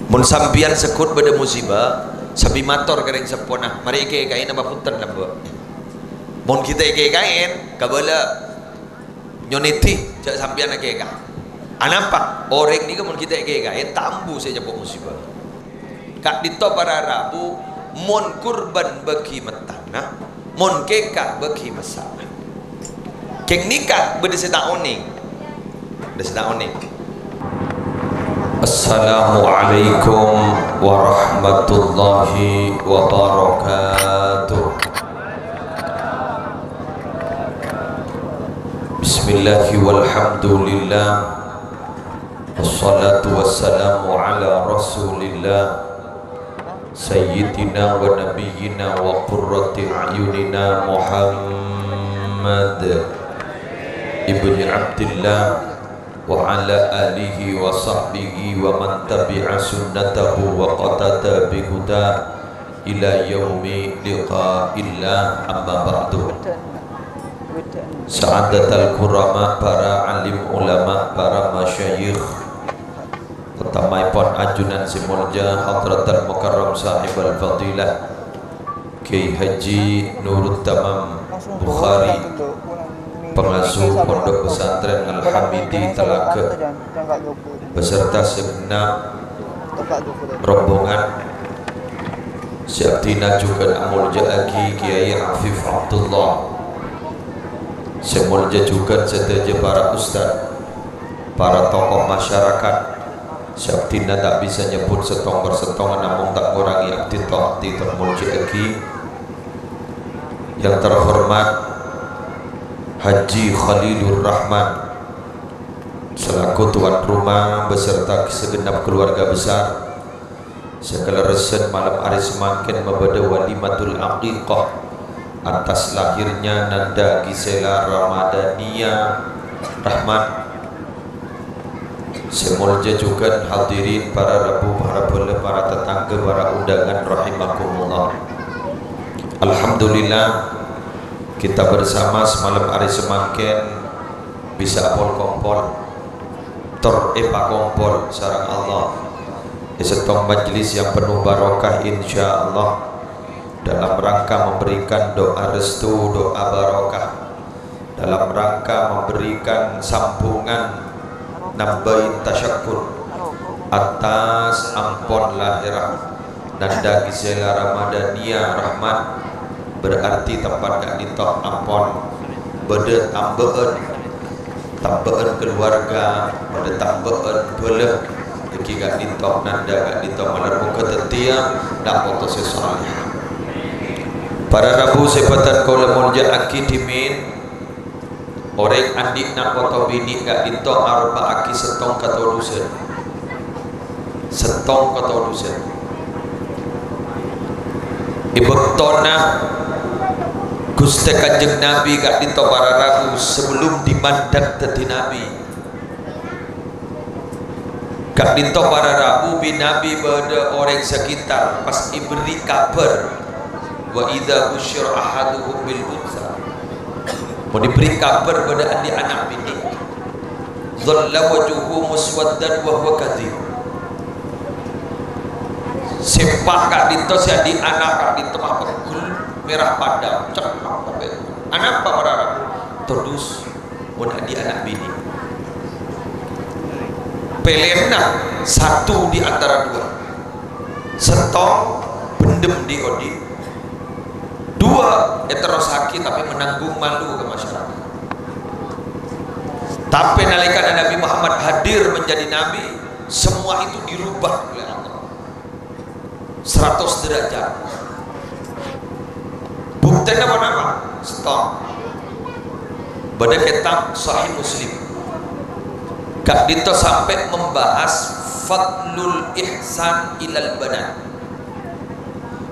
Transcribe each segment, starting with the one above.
mun sampian sekut beda musibah sabi mator kering sepona mari ike kain apa punten lah bu mun kita ike kain kabala nyoneti cak sampian ike kain anapa orang ni mun kita ike kain tambu saja po musibah kak dito para rabu mun kurban bagi metana mun keka bagi masalah keng nikah beda setahun ni Assalamualaikum warahmatullahi wabarakatuh. Bismillahi walhamdulillah wassalatu wassalamu ala rasulillah Sayyidina wa nabiyyina wa qurrati a'yunina Muhammad ibni Abdillah wa ala alihi wa sahbihi wa man tabi'a sunnatahu wa qatada bihuda ila yaumi liqa'illah amma ba'du. Sa'adatul kurama, para alim ulama, para masyayikh, pertamaipun ajunan simulja hadratul mukarram sahibul fadilah Kiai Haji Nurut Tamam Bukhari, pengasuh Pondok Pesantren Al-Hamidi Telaga beserta segenap rombongan Syabdina juga Amulja Agi Kiai Afif Abdullah, semulja juga seteja para ustaz, para tokoh masyarakat. Syabdina tak bisa nyebut setong bersetong namun tak kurangi abdi tohti termulja Agi yang terhormat Haji Khalilur Rahman selaku tuan rumah beserta segenap keluarga besar, segala resen malam hari semakin membeda walimatul aqiqah atas lahirnya Nanda Gisela Ramadhania Rahman. Semulja juga hadirin para rabu, para bole, para tetangga, para undangan rahimakumullah. Alhamdulillah kita bersama semalam hari semakin bisa apol kompol epa kompol sarang Allah di setong majlis yang penuh barokah insyaallah dalam rangka memberikan doa restu, doa barokah, dalam rangka memberikan sambungan nambahin tasyakur atas ampon lahirah Nanda Gisela Ramadhania Rahman. Berarti tempat gak ditok ampon beda tambaan keluarga, beda tambaan boleh iki gak ditok Nanda gak ditok malar muka tetia nak foto sesuatu para rabu sebatan kau lemulja aki dimin orang andik nak foto bini gak ditok arba aki setong kata dusen ibektona Gusti Kanjeng Nabi gak dito para ragu sebelum dimandat tadi Nabi gak dito para ragu bin Nabi pada orang sekitar pas diberi kabar wa idza busyira ahaduhum bil unsa mau diberi kabar pada anak bini dhalla wajhuhu muswaddan wa huwa kadhib sepak gak dito si adik anak gak dito apa merah padam cekap anak apa para terus mudah di anak bini pelena satu di antara dua setong pendem di odi dua heterosaki tapi menanggung malu ke masyarakat. Tapi nalika Nabi Muhammad hadir menjadi nabi semua itu dirubah oleh Allah 100 derajat. Bukti nama stop pada kitab Sahih Muslim gak dito sampai membahas fadlul ihsan ilal badan,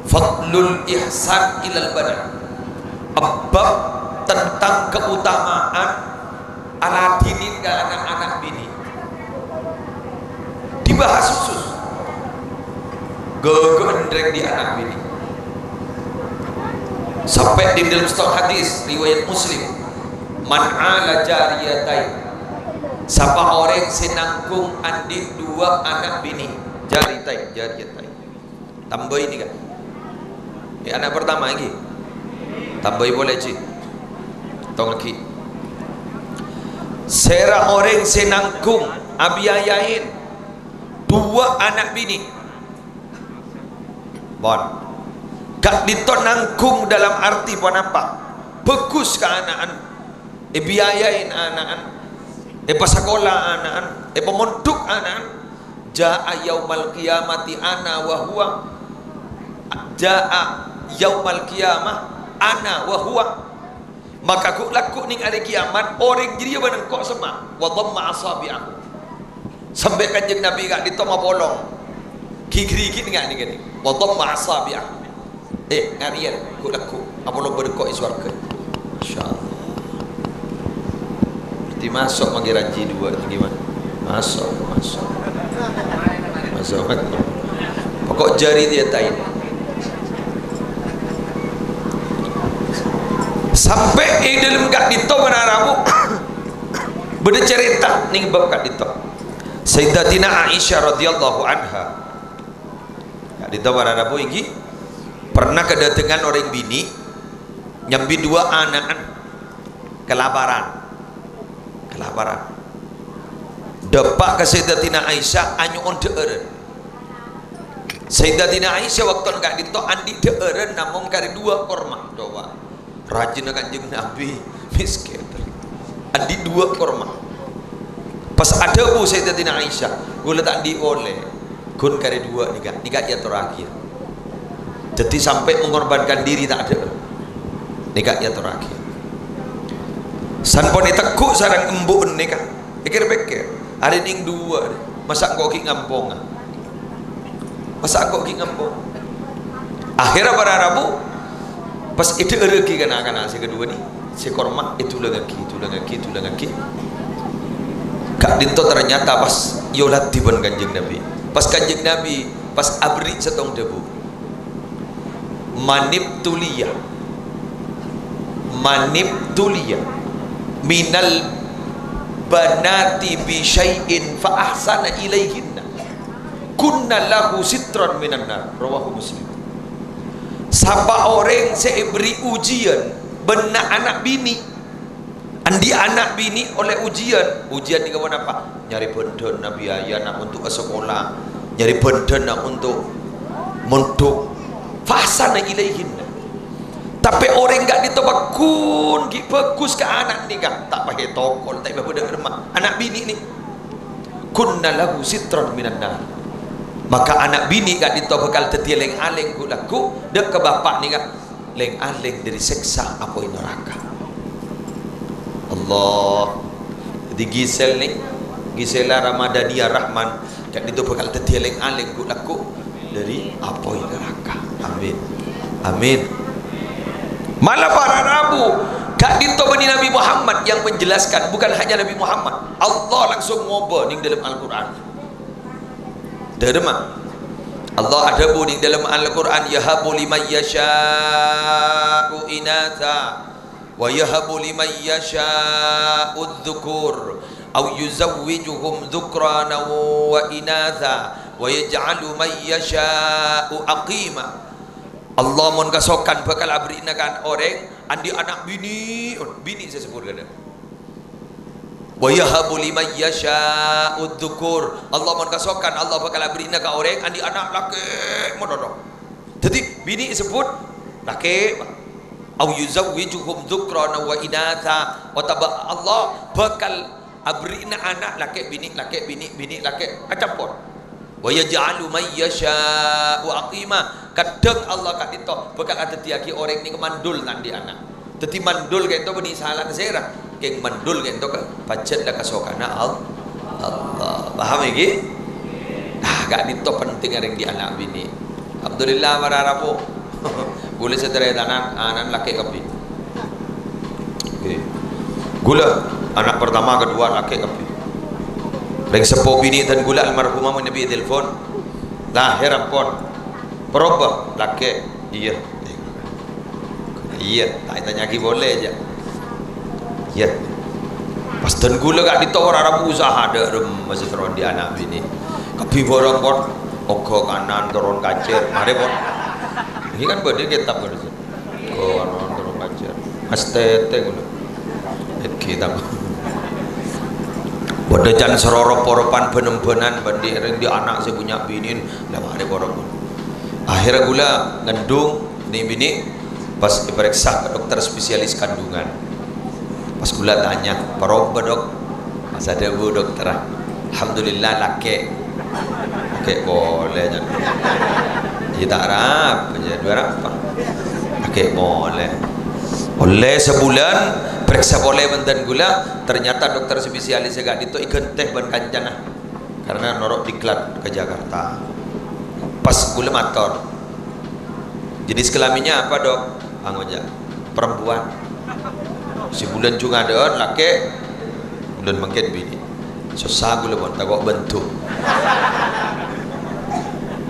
fadlul ihsan ilal badan, bab tentang keutamaan ala dinin ke anak-anak bini dibahas khusus gendreng di anak bini. Sampai di dalam stok hadis riwayat Muslim, man ala jariyatain, siapa orang senangkung andi dua anak bini jari tai. Tambah ini kan. Anak pertama lagi. Tambah boleh cik. Tong lagi. Serang orang senangkung abiayain dua anak bini. Bon. Kak diton nangkung dalam arti pun apa? Bagus ke anak-anak. Biayain anak-anak. Pasakola anak-anak. Pemondok anak-anak. Ja'a yaumal qiyamati ana wa huwa. Ja'a yaumal qiyamah ana wa huwa. Maka ku laku ning hari kiamat orang jadi barang kok semak wa dhamma asabi'ahu. Sampai kanjeng Nabi gak ditoma bolong. Gigri-gigit enggak ni gini. Wa dhamma asabi'ahu. Ngarian ku laku apa lo berkok di surga. Insyaallah. Berarti masuk magi raji dua gimana? Masuk. Pokok jari dia tain. Sampai dalam kat dito menaramu bercerita ning bab kat dito. Sayyidatina Aisyah radhiyallahu anha. Kat dito menaramu iki pernah kedatangan orang bini nyambi dua anak kelaparan. Depak ke Sayyidatina Aisyah anyu on deeren. Sayyidatina Aisyah waktu kat dito andi deeren namung kari dua korma doa. Rajin kanjeng Nabi miskin adi dua korma pas ada bu Sayyidatina Aisyah gue letak di oleh gun kari dua nikah ya terakhir jadi sampai mengorbankan diri tak ada nikah ya terakhir sanpon tekuk sarang embuk nikah pikir hari ning dua masa kok ki ngampong akhirnya pada Rabu pas itu rezeki kena si kedua ni si korma itu lagi kak dinto ternyata pas yolat tiban kanjeng Nabi pas abri setong debu manip tulia minal banati bi syai'in fa ahsana ilaihinna kunna lahu sitran minan nar rawahu Muslim. Siapa orang saya beri ujian benak anak bini andi anak bini oleh ujian ni kawan apa nyari benda nak biaya nak untuk ke sekolah nyari benda nak untuk fasana ilaihin tapi orang enggak ditobakun bagus ke anak ni kan tak pakai tokol tak pakai rumah anak bini ni kunna lahu sitran minan nar. Maka anak bini kat dito bakal teti leng-aleng ku laku dek ke bapak ni kan leng-aleng dari seksa apa neraka. Allah. Jadi Gisela Ramadhania Rahman kat dito bakal teti leng-aleng ku laku dari apa neraka. Amin. Malah para Rabu kat dito bani Nabi Muhammad yang menjelaskan bukan hanya Nabi Muhammad. Allah langsung ngobrol ning dalam Al-Qur'an. Allah ada bunyi dalam Al-Quran yahabu liman yasha'u inatha wa yahabu liman yasha'u dhukur aw yuzawwijuhum dhukrana wa inatha wa yaj'alu man yasha'u aqima. Allah mun kasokan bakal abrinakan orang andi anak bini saya sebut kada wa yahabu liman yasha'u dhukur. Allah mengkasokan Allah bakal berikan ke orang andi anak laki mododo. Jadi bini sebut laki au yuzawwijuhum dhukrana wa inatha wa taba Allah bakal berikan anak laki bini campur. Wa yaj'alu man yasha'u aqima. Kadang Allah kat itu bakal ada tiaki orang ni kemandul nanti anak. Jadi mandul kayak itu bani salah kesera keng mandul kayak itu pacet dah kasokana Allah. Paham lagi? Gak itu penting yang di anak bini. Alhamdulillah para Rabu boleh seterai anak laki kapi. Gula anak pertama kedua laki kapi. Reng sepo bini dan gula almarhumah Nabi telefon lahir ampun peroba laki iya tak tanya lagi boleh aja iya pas dan gula gak ditawar Arab usaha ada masih terus di anak bini kapi borong ogo kanan turun kacir mari pun ini kan bodi kitab kan ogo kanan turun kacir astete ngono kita bodo jan seroro poropan benem-benan bandi di anak saya punya binin lah mari porop akhirnya gula ngendung nih bini pas diperiksa ke dokter spesialis kandungan pas gula tanya porop dok mas ada bu dokter alhamdulillah laki oke boleh jangan kita harap aja dua apa oke boleh sebulan periksa boleh benten gula ternyata dokter spesialis agak itu ikut teh ban kancana karena norok diklat ke Jakarta pas gula motor jenis kelaminnya apa dok aja perempuan si bulan juga ada laki bulan makin bini susah gula pun tak kok bentuk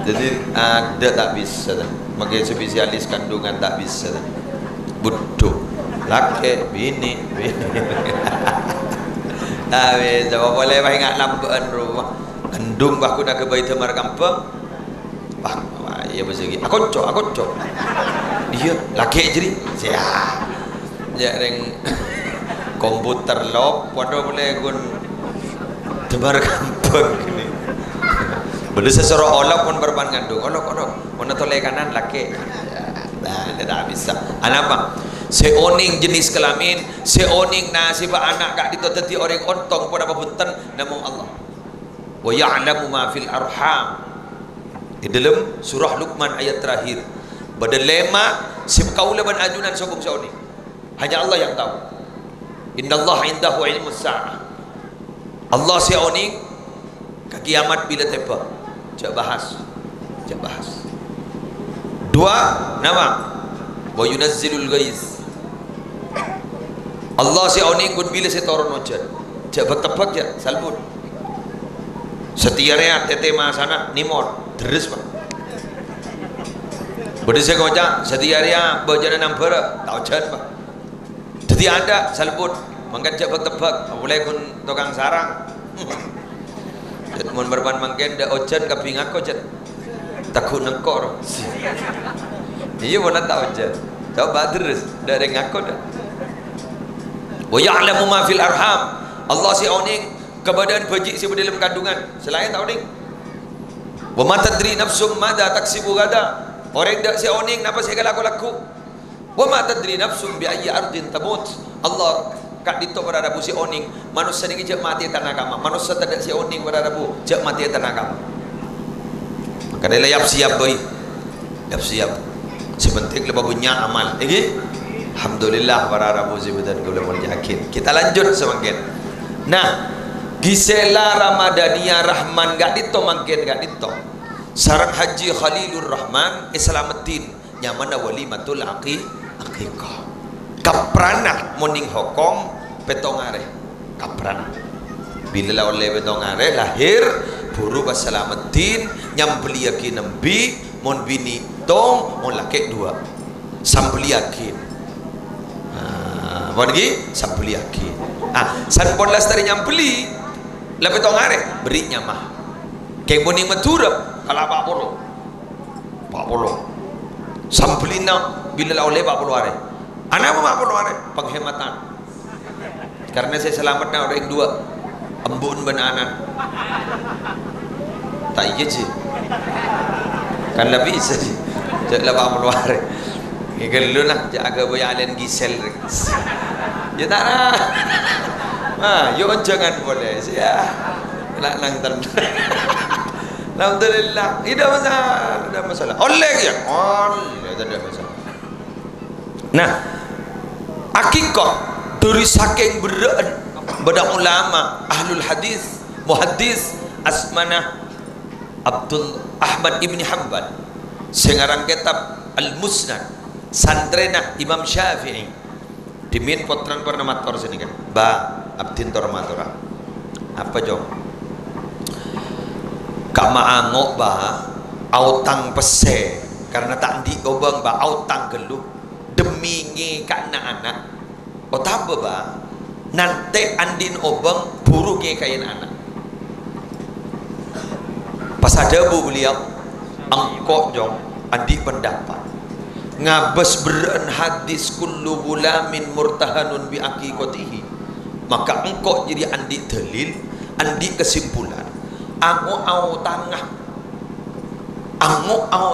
jadi ada tak bisa makin spesialis kandungan tak bisa butuh laki bini tapi coba boleh bah ingat lampuan rumah kandung bah aku nak ke bayi temar kampung bah iya bersegi aku cok iya laki jadi siap jarang komputer lop waduh boleh gun temar kampung ini boleh sesuatu olok pun berban kandung olok mana toleh kanan laki nah tidak bisa apa seoning jenis kelamin seoning nasib anak kak ditoteti orang ontong pada punten namun Allah wa ya'lamu ma fil arham di dalam surah Luqman ayat terakhir pada lema si kaula ban ajunan sobong seoning hanya Allah yang tahu innallaha indahu ilmus sa'ah Allah seoning ke kiamat bila tiba cak bahas dua nama wa yunazzilul ghaiz Allah si oning kun bila saya turun hujan jak bertebak jak salbut setiarnya tete masana nimor deres pak berdesa kocak setiarnya bojana nampara tak hujan pak jadi ada salbut mangkat jak bertebak boleh kun tukang sarang dan mun berban mangken dak hujan kaping aku jak takut nengkor iya mana tak hujan coba deres dari ngaku dah wa ya'lamu ma fil arham Allah si oning kebadan bajik si dalam kandungan selain tak oning wa ma tadri nafsum madza taksibu gada orang dak si oning napa saya laku wa ma tadri nafsum bi ayyi ardin tamut Allah kak dito pada rabu si oning manusia ni je mati tanah kama manusia tak si oning pada rabu je mati tanah kama maka dia layap siap boy siap sepenting lepas punya amal alhamdulillah para rabu zibudan gula yakin kita lanjut semakin nah gisela Ramadania Rahman gak dito mangkin gak dito sarang haji Khalilur Rahman islamatin nyamana walimatul aqiqah kaprana moning hokong petongare kaprana bila oleh petongare lahir buru basalamatin nyambeli yakin nembi mon bini tong mon laki dua sambeli yakin apa lagi sambeli yakin san ponlas dari nyambeli lebih tongare beri nyamah kayak boning matura kalau pak polo sambeli na bila oleh pak polo are anak apa pak polo are penghematan karena saya selamatnya orang dua embun benanan tak iya sih kan lebih bisa sih jadi pak polo are Ikan lah jaga boya alen gisel ya tak lah yuk jangan boleh ya nak nang alhamdulillah tidak masalah oleh ya tidak masalah nah akikah dari saking bedak ulama ahlul hadis muhaddis asmanah Abdul Ahmad ibn Hanbal sengarang kitab Al-Musnad santrena Imam Syafi'i dimin potran pernah mator sini kan ba abdin tormatora apa jom kama angok ba autang pese karena tak di obang ba autang geluh demi ngi kana anak otaba ba nanti andin obang buru ngi kain anak pas ada bu beliau angkok jong andi pendapat ngabas beren hadis kullu gulamin murtahanun bi aqiqatihi, maka engkau jadi andi dalil, andi kesimpulan ango au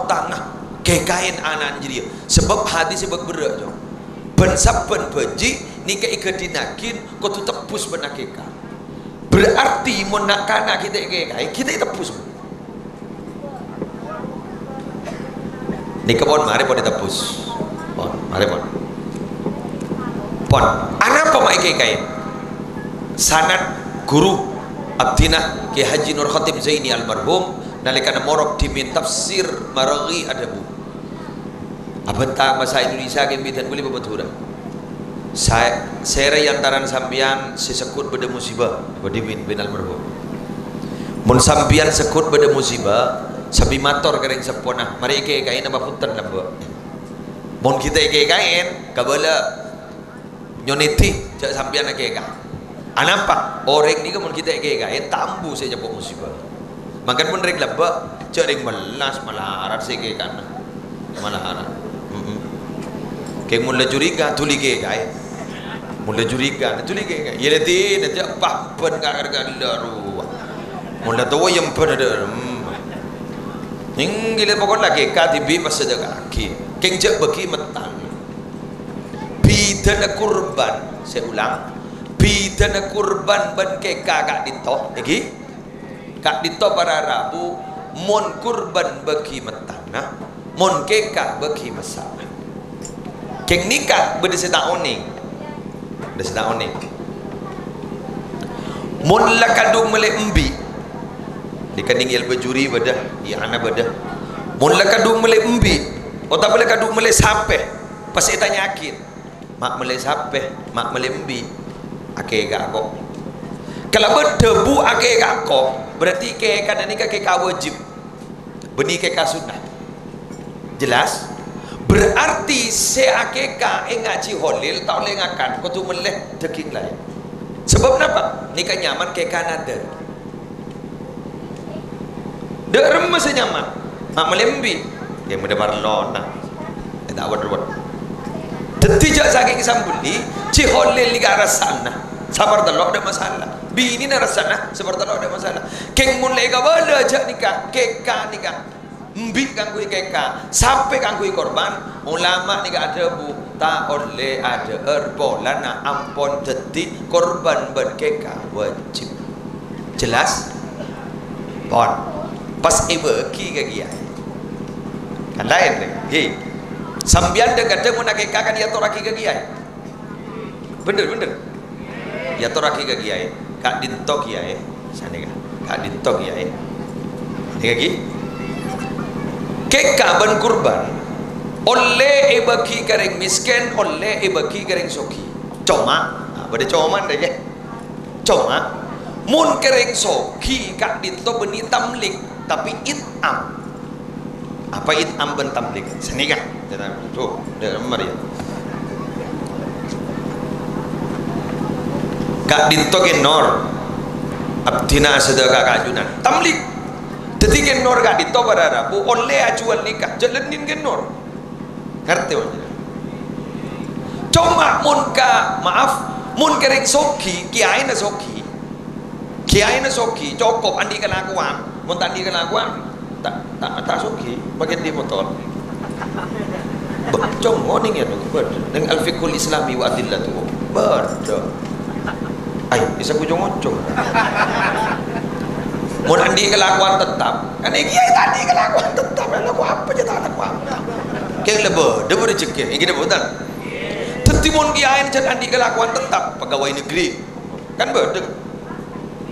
tangah kekain anan jadi sebab hadis sebab berat jong ben saben beji nika ikadinakin kau tu tepus benakeka berarti mun nak kana kita kekai kita tepus nika pon mari pon ditepus pon mari pon ana apa mai kekai sanad guru abdina Ki Haji Nur Khatib Zaini almarhum nalikana morok dimin tafsir maraghi adabu abenta masa Indonesia ke bidan boleh bebetura saya yantaran sambian sesekut beda musibah bedimin bin almarhum mun sambian sekut beda musibah sabi mator kering sepona mari ke kain apa punten lambo mun kita ke kain kabala nyoneti jak sambian ke ka anapa orang ni mun kita ke kain tambu saja pok musibah makan pun rek labba cering melas malarat sege kan malarat kayak mula curiga tuli ke kai mula curiga tuli ke kai ya leti nanti apa pen kagak daru mula tahu yang pen ada hinggil pokok lagi katibi pas ada kaki kengcek bagi metan bidana kurban saya ulang bidana kurban ban ke kagak ditoh lagi kak dito para rabu mon kurban bagi metana mon keka bagi masalah keng nikah berdesita oning mon lakadung mele embi dikanding il bejuri beda ya ana beda mon lakadung mele embi otak boleh kadung mele sape pas eta yakin mak mele sape mak mele embi ake gak kok kalau berdebu ake gak kok berarti ke kan nikah ke wajib benih ke sunnah jelas berarti seakeka ngaji holil tak boleh ngakan kau tu meleh daging lain sebab kenapa nikah nyaman ke Kanada dek remes nyaman mak melembi yang mendebar lona tak wadruat tetijak saking sambuli ci holil liga rasana sabar telok ada masalah bini na rasana sabar telok ada masalah keng mun lega bala jak nikah keka nikah mbik kangkui keka sampai kangkui korban ulama nikah ada bu tak oleh ada erbolana ampon detik korban berkeka wajib jelas pon pas ibeki ke dia kan lain lagi sambian de kadang mun keka kan dia toraki ke dia bener ya toraki ke kiai kak dintok kiai sana kak dintok kiai lagi keka ban kurban oleh bagi kering miskin oleh bagi kering soki coma pada coma deh ya coma mun kering soki kak dintok beni tamlik tapi itam apa itam ben tamlik sini kan tuh dari Maria kak dintok nor abdina sedekah kajunan tamlik detik nor kak dintok pada rabu oleh ajuan nikah jalanin nor ngerti wajah cuma mun ka maaf mun kering soki kiai na soki cukup andi kelakuan mun tandi kelakuan tak soki bagian di motor bacong warning ya dengan al-fiqhul islami wa adillatu berdo ay bisa kujong-ujong mun andi kelakuan tetap kan kiai tadi kelakuan tetap laku apa je tak laku apa kayak lebo dia rezeki ini kita betul tetimun kiai jan andi kelakuan tetap pegawai negeri kan bedeng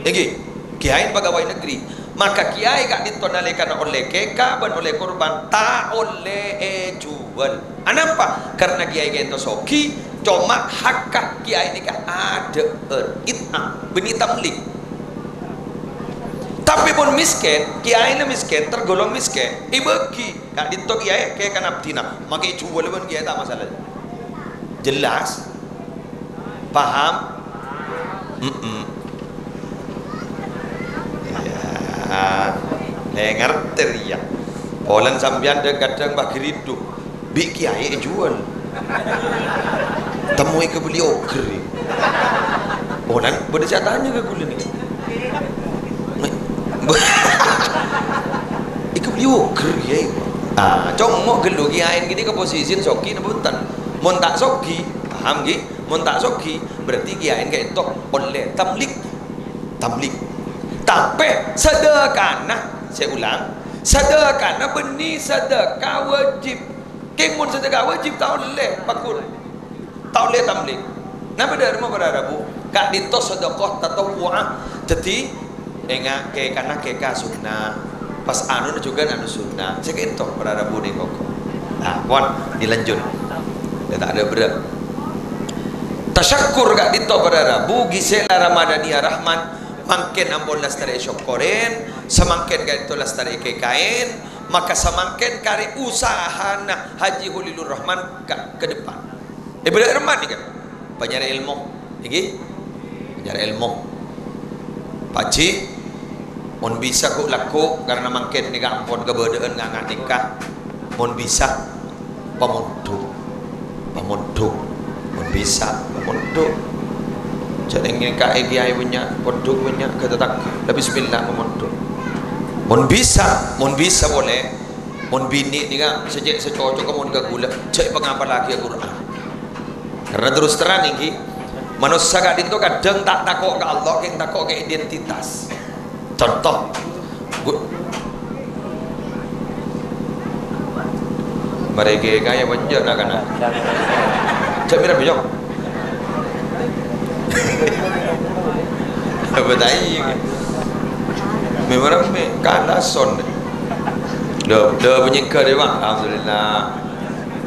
lagi kiai pegawai negeri maka kiai kak ditonalikan oleh keka dan oleh korban tak oleh jual kenapa karena kiai itu soki cuma hakah kiai ini kan ada it'am benih tamlik tapi pun miskin kiai ini miskin tergolong miskin ibagi kak ditok kiai kayak kan abdina makai jual pun kiai tak masalah jelas paham ngerti ya Polan sambian dan kadang bagi ridu bi kiai jual temui ke beli oker Polan boleh saya tanya ke kulit ni iku beli oker kiai congok gelu kiai gini ke posisi soki nebuntan mon tak soki paham gi mon tak soki berarti kiai kayak itu oleh tamlik tapi sedekah saya ulang sedekah benih sedekah wajib kemun sedekah wajib tak boleh pakul tak boleh tamlik nah pada rumah pada Rabu kak ditos sedekah tatawu'ah jadi enggak ke karena keka sunnah pas anu juga anu sunnah saya itu pada Rabu ni kok nah pon dilanjut dia tak ada berat tasyakur kak dito pada Rabu gisela Ramadhania Rahman mangken ampun lastari syukurin semangken kali itu lastari kain maka semangken kari usahana Haji Hulilur Rahman ke depan berat Rahman ni kan banyak ilmu ini banyak ilmu Pakcik mun bisa ku laku karena mangken ni ampun kebedaan ngangkat nikah mun bisa pemunduk mun bisa pemunduk jadi nikah kiai punya pondok punya kata tak lebih bismillah memondok mun bisa boleh mun bini ni kan sejak secocok mun ke gula cek pengapa lagi Al-Quran karena terus terang ini manusia kat itu kadang tak takut ke Allah yang takut ke identitas contoh mereka kaya banyak nak kan cek mira bijak apa tadi memang kalah son dah penyingkar dia bang alhamdulillah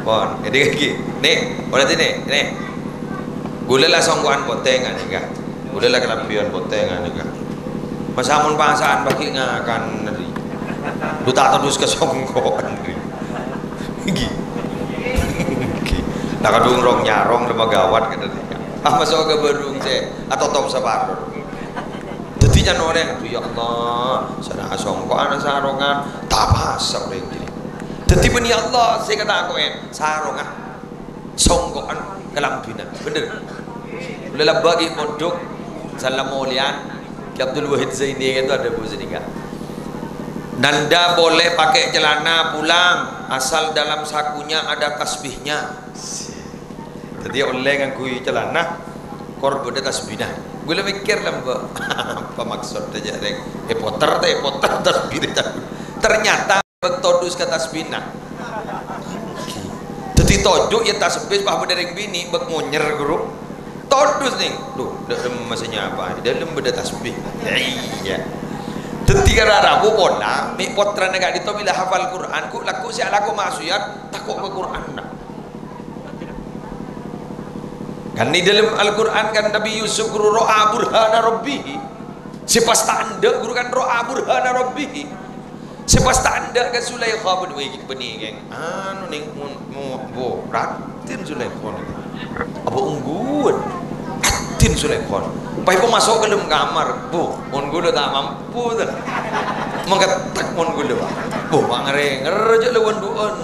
pon jadi lagi nih boleh ni gula lah songguan potengan ni kan gula lah kelampian potengan ni kan masa mun pasaan bagi ngakan nanti lu tak terus ke songgoan gigi nak kadung rong nyarong lemah gawat kan masuk ke berung saya atau top sabar jadi jangan orang ya Allah sana songko anak sarongan tak pasang orang jadi jadi pun ya Allah saya kata aku sarongan songkoan kelampinan bener boleh bagi pondok salam mulian Abdul Wahid Zaini itu ada bu sini kan Nanda boleh pakai celana pulang asal dalam sakunya ada tasbihnya jadi oleh ngangkui celana korban ada tasbihnya gue lebih mikir lah apa maksud aja rek poter tasbih ternyata betodus ke tasbihnya jadi tojuk ya tasbih bah berdering bini bek ngonyer guru todus nih tuh dalam masanya apa dalam beda tasbih iya ketika Rabu pola mi potra negak dito bila hafal Quran ku laku si alaku maksuyat takut ke Quran kan di dalam Al-Quran kan Nabi Yusuf guru ro'a burhana rabbih sipas tanda guru kan ro'a burhana rabbih sipas tanda kan Sulaikha pun wegi benih geng anu ning bo ratin Sulaikha apa ungguan ratin Sulaikha pai pun masuk ke dalam kamar bu mun gula tak mampu dah mengketak mun gula bu mangerenger aja lawan duan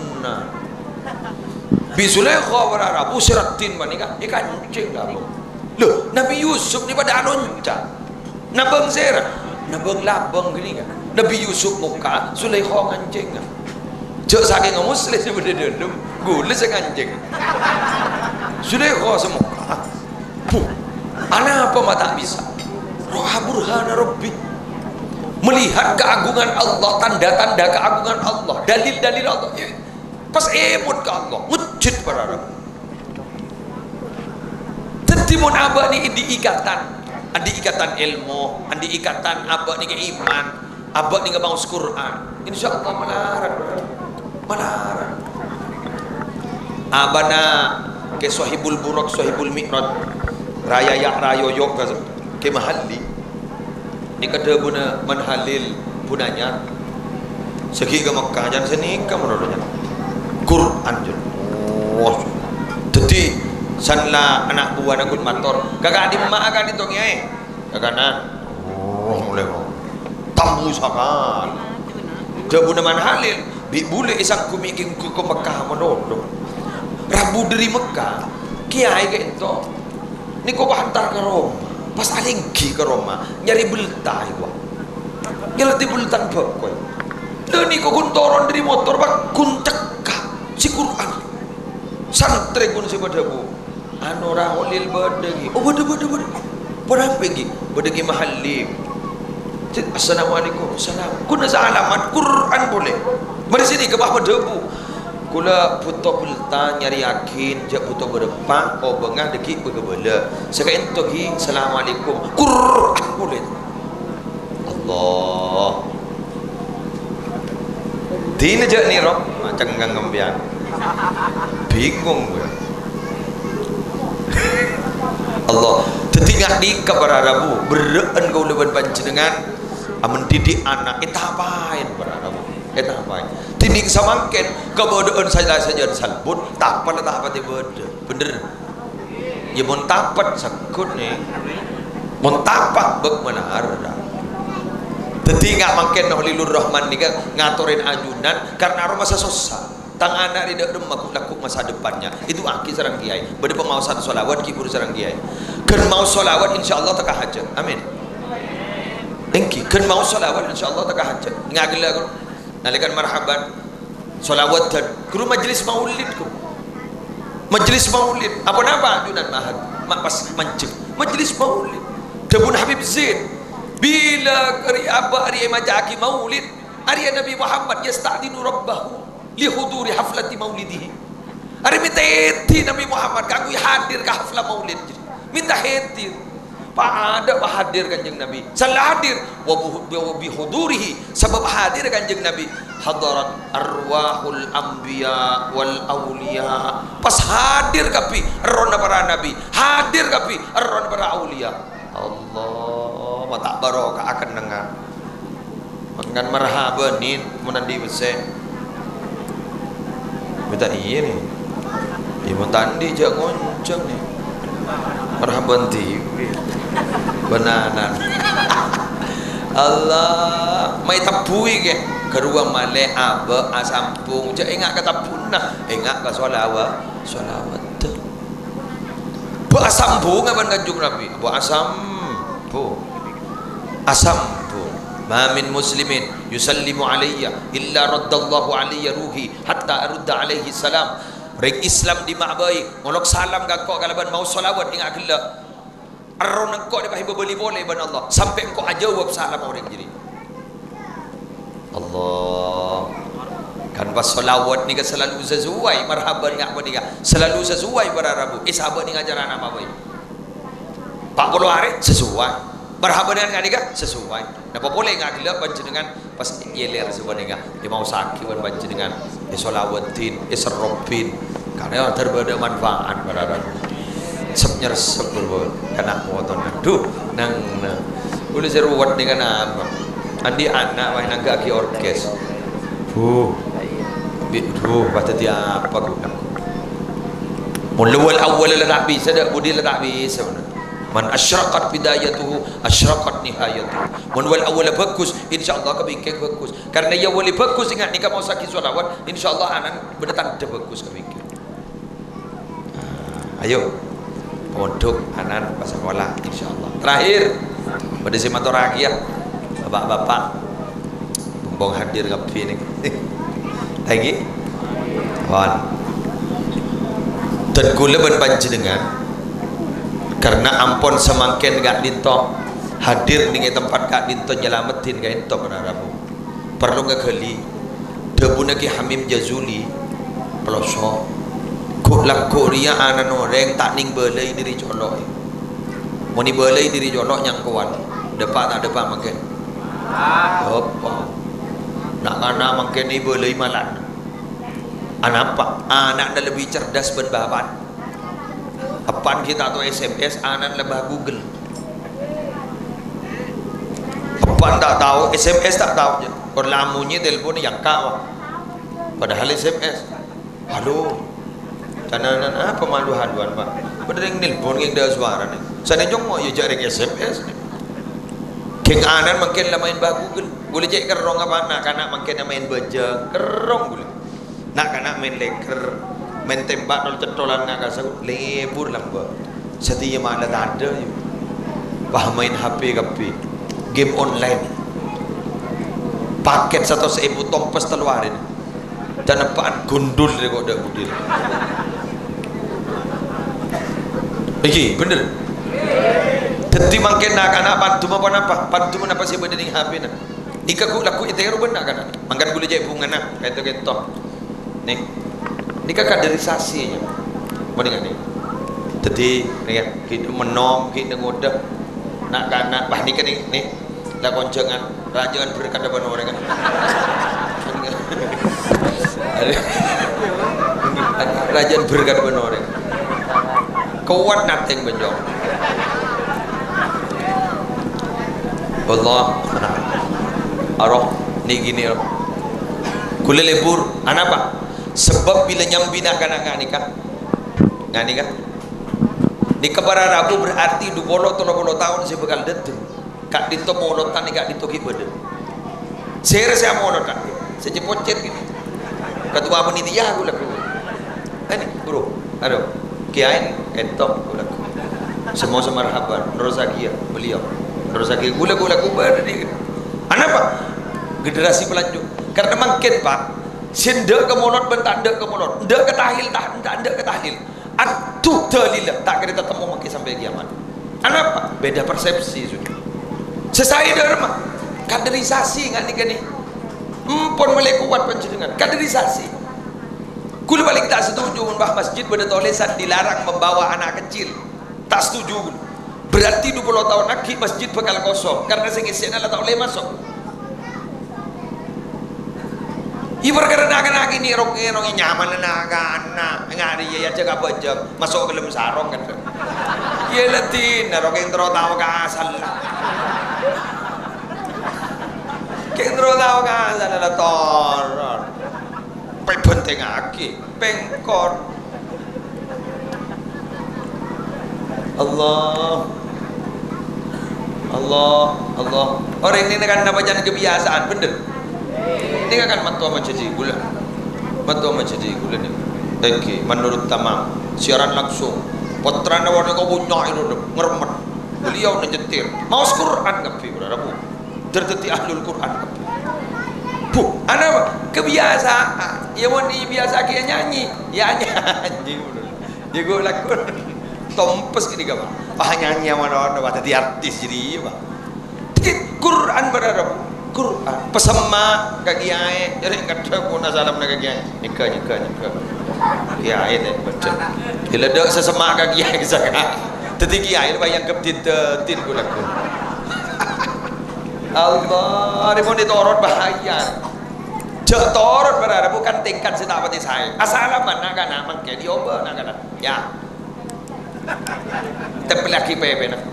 Bisulaikha berharap usiratin manika ikan cing dah lo Nabi Yusuf ni pada alonca nabang sera nabang labang gini kan Nabi Yusuf muka Sulaikha ngancing cek saking muslim sebenarnya dendam gula sengancing Sulaikha semuka ana apa mata bisa roha burhana rabbi melihat keagungan Allah tanda-tanda keagungan Allah dalil-dalil Allah pas emut ke Allah ngejit pada Arab tetimun abah ni di ikatan ilmu di ikatan abah ni ke iman abah ni ke bangus Quran insyaAllah melarang abana ke sahibul buruk sahibul mi'rad raya yak rayo yok ke mahalli ni kada buna manhalil punanya segi ke Makkah jangan senika menurutnya Quran jen oh jadi sanla anak buah nakut motor kakak di mak akan ditong yai kakak oh mulai tambu sakan ke buna manhalil bi bule isang kumiking ke Mekah menodong Rabu dari Mekah kiai ke itu ni ko hantar ke Roma pas alinggi ke Roma nyari beltai gua nyari beltan pokok dan ni ko kuntoron dari motor bak kun cekak si Quran santri kun si badabu anu rahulil badagi oh bada berapa lagi badagi mahallim. Assalamualaikum salam kuna sa alamat Quran boleh mari sini ke bawah debu kula puto bulta nyari yakin jak puto berdepan oh bengah deki begebela saka ento gi assalamualaikum Quran boleh Allah din je ni roh macam ngambian bingung gue Allah tetingak di kabararabu bereen kau leban panjenengan mendidik anak itu apain berarabu itu apain tinding samangken kebodohan saja salbut tapat tiba bener ya mun tapat sakut nih mun tapak bek mana arda tetingak mangken Holilur Rahman nih ngaturin ajunan karena aroma susah tang anak tidak rumah laku masa depannya itu aki sarang kiai bade pemausan solawat ki buru sarang kiai kan mau solawat insyaallah takah hajat amin engki kan mau solawat insyaallah takah hajat ngagela ko nalikan marhaban solawat dan guru majelis maulid apa napa ajunan mahad pas mancing majelis maulid dabun Habib Zaid bila kari abah ari majaki maulid ari Nabi Muhammad yasta'dinu rabbahu lihuduri haflati maulidihi hari minta heti Nabi Muhammad kagui hadir ke haflah maulid minta heti pak ada hadir kanjeng Nabi salah hadir wabihudurihi sebab hadir kanjeng Nabi hadarat arwahul anbiya wal awliya pas hadir kapi arwana para nabi hadir kapi arwana para awliya Allah mata barokah akan dengar dengan marhabanin menandi besar minta iya nih ibu tandi jak ngonceng nih marhaban TV benanan Allah mai tapui ke kedua male aba asampung jak ingat kata punah ingat ke solawat bu asambung aban kanjung Nabi bu asampu ma min muslimin yusallimu alayya illa raddallahu alayya ruhi hatta arudda alaihi salam rek Islam di ma'bai molok salam gakko kalaban mau solawat ingat kela arron engkau di bahi beli boleh ban Allah sampai engkau ajawab salam orang jadi Allah kan pas solawat ni ka selalu sesuai marhaban ngak apa ni ka selalu sesuai berarabu sahabat ni ngajaran apa baik 40 hari sesuai berhabar dengan nikah sesuai. Napa boleh ngak gila panjenengan pas yeler sebenarnya dia mau sakit wan panjenengan solawatin serobin karena terbeda manfaat berada sepnyer sepul anak motor duh nang boleh seruat dengan apa andi anak main agak ki orkes kata dia apa guna mulai awal lah tak bisa dah budi lah tak bisa man asyraqat bidayatuhu asyraqat nihayatuhu mun wal awal bagus insyaallah kebingkeng bagus karena ya wali bagus ingat nikah mau sakit solawat insyaallah anan benetan de bagus kebingkeng ayo pondok anan pas sekolah insyaallah terakhir pada simaturahmi ya bapak-bapak bombong hadir ngapi nih lagi wan dan kula ben panjenengan karena ampun semangken gak dinto hadir di tempat gak dinto nyelamatin gak dinto penarabu perlu ngekeli debu naki Hamim Jazuli pelosok kuk laku ria anan orang tak ning belai diri colok mau ni belai diri colok yang kuat depan tak depan makin apa nak kana makin ni belai malan anak apa anak dah lebih cerdas berbahan apaan kita atau SMS anan lebah Google apaan tak tahu SMS tak tahu je kalau lamunya telepon yang kau padahal SMS halo canan apa malu haluan pak bener yang telepon yang dah suara nih sana jong mau ya jaring SMS nih keng anan makin lah main bah Google Gule cek kerong apa nak kanak makin main baja kerong gule. Nak kanak main leker, main tembak nol cetolan nak kasar lebur lamba. Setia malah tak ada. Bah main HP kapi, game online. Paket 100.000 tompes teluarin. Dan apaan gundul dia kok dak budil. Iki bener. Dadi mangke nak anak bantu apa? Bantu apa sih bedening HP na. Ika ku laku iteru benak kan. Mangkan gule jek bunga na keto-keto. Nih. Nika kaderisasi nya. Mending nih. Dadi nih kita menom kita ngodah nak kanak bah nika nih lah koncengan rajangan berkat depan orang kan. Rajaan berkat depan orang. Kuat nating benjong. Allah arah ni gini loh. Kule lebur anapa? Sebab bila nyambi nak kanak nikah nikah para rabu berarti 20-30 tahun saya bakal detu. Kak dito molotan ni kak dito kibede. Saya molotan. Saya cepocet gini. Ketua panitia aku laku. Ini bro, aduh, kiai entok aku laku. Semua marhaban, rozakia beliau. Rozakia gula berde. Anapa? Generasi pelanjut. Karena mungkin Pak, sendek ke molot bentandek ke molot, ndek ke tahil ndek ke tahil. Aduh dalil tak kira ketemu makin sampai kiamat. Anapa? Beda persepsi sudah. Sesai derma kaderisasi nggak nih empon mulai kuat panjenengan kaderisasi. Kula balik tak setuju mbah masjid pada tulisan dilarang membawa anak kecil, tak setuju. Berarti 20 tahun lagi masjid bakal kosong karena sing isine tak boleh masuk. Ibar karena anak ini rong nyaman anak ngari ya jaga bajak masuk ke dalam sarong kan. Ya latin rong intro tahu ka asal. Kendro tahu kan adalah toror. Penting aki, pengkor. Allah. Orang ini kan namanya kebiasaan, bener. Ini kan matua macam gula ni. Oke, menurut tamam siaran langsung. Putra nawarnya kau punya itu ngeremet. Beliau nyetir. Mau Quran kapi berapa? Terteti ahlul Quran kapi. Bu, ana kebiasaan. Ya mau biasa kia nyanyi, ya nyanyi. Jago lagu. Tompes gini kapan? Nyanyi mana tadi artis jadi apa? Quran berapa? Quran pesema kaki ayat jadi kata kuna salam nak kaki ayat nikah kiai deh baca hiladak sesema kaki ayat zakat tadi kiai bayang keptin kulaku Allah ini mau ditorot bahaya jauh torot berada bukan tingkat setapati saya asalaman nak kan aman kayak dioba nak kan ya tapi laki pepe nak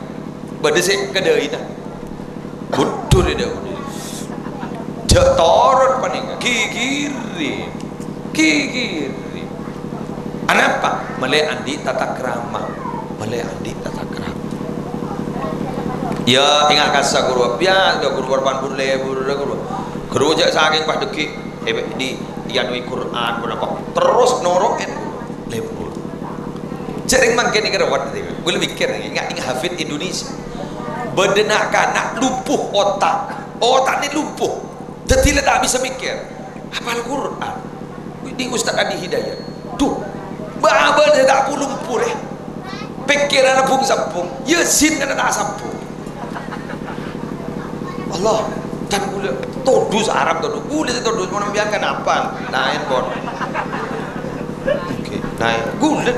berdesik kedai nak butuh dia torot paning kikiri anapa malay andi tata krama ya ingat kasa guru ya guru korban guru jak saking pak deki di yanui Quran berapa terus norokin lebur sering mangkene kerawat gue mikir ingat hafid Indonesia bedenak kanak lumpuh otak ini lumpuh. Jadi tak bisa mikir hafal Quran ini Ustaz Adi Hidayat tuh babal dia tak lumpur pikiran bung sampung yasin kan tak sampung Allah dan gula todus Arab todus mau membiarkan apa naik bon oke naik gula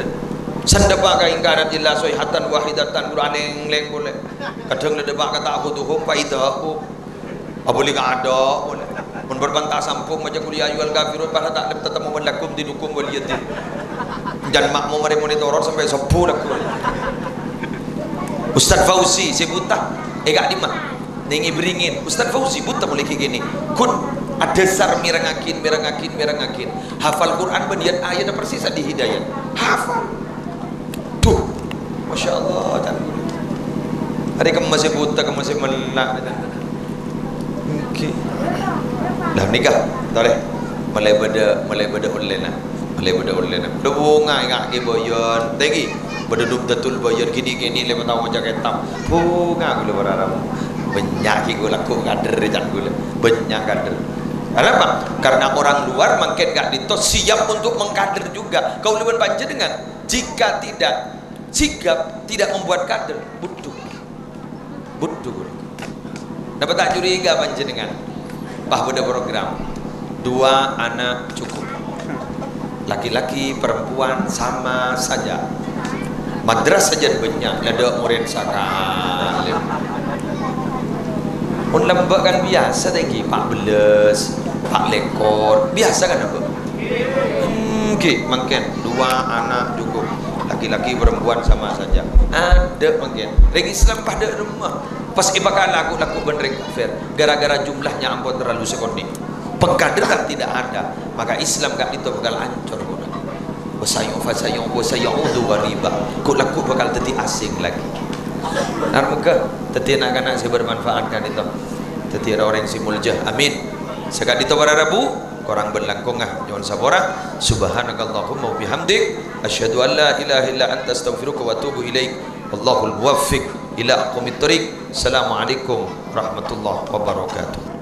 sandapa kain karat illa soihatan wahidatan Quran leng boleh kadang ledebak kata aku tuhum paidahu boleh ada boleh mun berbantah sampung macam kuliah yual kafirun pada tak tetap memelakum dinukum waliyadin dan makmum mari monitor sampai 10 laku Ustaz Fauzi saya buta gak dimah nengi beringin Ustaz Fauzi buta mulai kayak gini kun ada sar mirangakin hafal Quran beniat ayat persis di hidayat hafal tuh Masya Allah dan hari kamu masih buta kamu masih melak okay. nikah boleh mulai pada online lah, udah bunga ingat ke boyon tinggi berduduk betul boyon gini lepas tahu macam ketam bunga gula berharap banyak gue laku kader jangan gula banyak kader. Kenapa? Karena orang luar mungkin gak ditos siap untuk mengkader juga. Kau lebih panjang dengan jika tidak sigap tidak membuat kader butuh. Dapat tak curiga panjenengan? Bahwa ada program 2 anak cukup. Laki-laki perempuan sama saja. Madrasah saja banyak, ada murid sekali. Lembak kan biasa tinggi 14 Pak lekor biasa kan apa? Mungkin 2 anak cukup, laki-laki perempuan sama saja. Ada mungkin. Regi Islam pada rumah. Pas ibakal laku bener kafir. Gara-gara jumlahnya ampun terlalu sekonik. Pengkaderan tidak ada. Maka Islam gak itu bakal hancur. Wasayong udu wariba. Kok laku bakal jadi asing lagi. Narmuka tadi anak-anak saya bermanfaatkan itu. Tadi orang yang simuljah. Amin. Sekali itu para Rabu korang berlangkung jangan sabora. Subhanakallahumma wa bihamdik asyhadu an la ilaha illa anta astaghfiruka wa atubu ilaik. Wallahul muwaffiq ila aqwamit thoriq. Assalamualaikum warahmatullahi wabarakatuh.